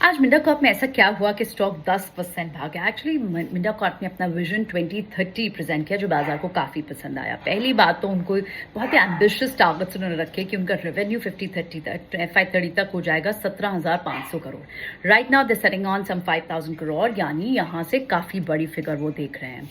आज मिंडा कॉर्प में ऐसा क्या हुआ कि स्टॉक 10% भागा? एक्चुअली मिंडा कॉर्प ने अपना विजन 2030 प्रेजेंट किया जो बाजार को काफ़ी पसंद आया। पहली बात तो उनको बहुत ही एम्बिशियस टारगेट्स उन्होंने रखे कि उनका रेवेन्यू FY30 तक हो जाएगा 17,500 crore. Right now they setting on some 5,000 crore, यानी यहाँ से काफ़ी बड़ी फिगर वो देख रहे हैं।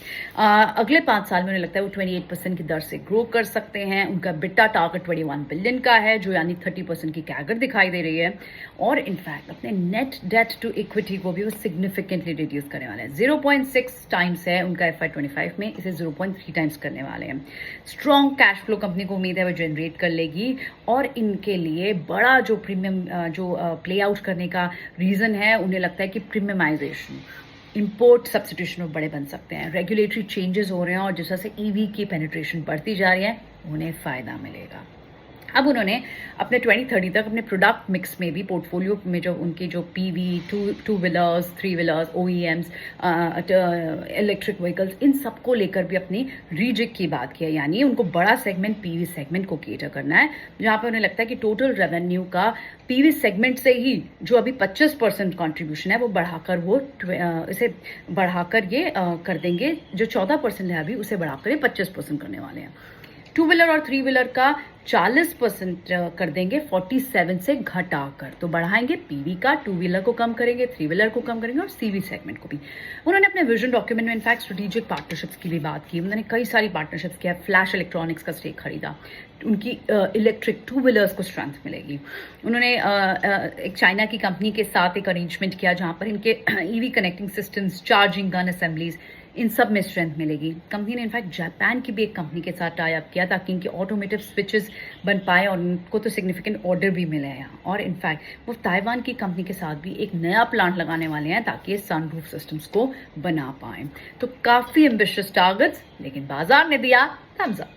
अगले 5 साल में उन्हें लगता है वो 28% की दर से ग्रो कर सकते हैं। उनका बिट्टा टारगेट 21 बिलियन का है, जो यानी 30% की कैगर दिखाई दे रही है। और इनफैक्ट अपने नेट डेट टू इक्विटी को भी वो सिग्निफिकेंटली रिड्यूस करने वाले हैं। 0.6 टाइम्स है उनका FY25 में, इसे 0.3 टाइम्स करने वाले हैं। स्ट्रॉन्ग कैश फ्लो कंपनी को उम्मीद है वो जनरेट कर लेगी। और इनके लिए बड़ा जो प्रीमियम प्ले आउट करने का रीज़न है, उन्हें लगता है कि प्रीमियमाइजेशन, इंपोर्ट सब्सिट्यूशन में बड़े बन सकते हैं। रेगुलेटरी चेंजेस हो रहे हैं और जिस तरह से ईवी की पेनिट्रेशन बढ़ती जा रही है, उन्हें फ़ायदा मिलेगा। अब उन्होंने अपने 2030 तक अपने प्रोडक्ट मिक्स में भी, पोर्टफोलियो में जो उनकी जो PV, two wheelers, 3 wheelers, OEMs, electric vehicles, इन सबको लेकर भी अपनी रीजिक की बात की है। यानी उनको बड़ा सेगमेंट PV सेगमेंट को केटर करना है, जहाँ पे उन्हें लगता है कि टोटल रेवेन्यू का PV सेगमेंट से ही जो अभी 25% कॉन्ट्रीब्यूशन है वो बढ़ाकर इसे बढ़ाकर ये कर देंगे। जो 14% है अभी, उसे बढ़ाकर ये 25% करने वाले हैं। 2 व्हीलर और 3 व्हीलर का 40% कर देंगे 47 से घटाकर। तो बढ़ाएंगे PV का, 2 व्हीलर को कम करेंगे, 3 व्हीलर को कम करेंगे और CV सेगमेंट को भी। उन्होंने अपने विजन डॉक्यूमेंट में इनफैक्ट स्ट्रेटेजिक पार्टनरशिप्स की भी बात की। उन्होंने कई सारी पार्टनरशिप्स किया। फ्लैश इलेक्ट्रॉनिक्स का स्टेक खरीदा, उनकी इलेक्ट्रिक 2 व्हीलर्स को स्ट्रेंथ मिलेगी। उन्होंने एक चाइना की कंपनी के साथ एक अरेंजमेंट किया जहां पर इनके EV connecting systems, charging gun assemblies, इन सब में स्ट्रेंथ मिलेगी। कंपनी ने इनफैक्ट जापान की भी एक कंपनी के साथ टाई अप किया ताकि इनके ऑटोमेटिव स्विचेस बन पाए और उनको तो सिग्निफिकेंट ऑर्डर भी मिले हैं। और इनफैक्ट वो ताइवान की कंपनी के साथ भी एक नया प्लांट लगाने वाले हैं ताकि ये सनरूफ सिस्टम्स को बना पाएं। तो काफ़ी एम्बिशियस टारगेट्स, लेकिन बाजार ने दिया थम्स अप।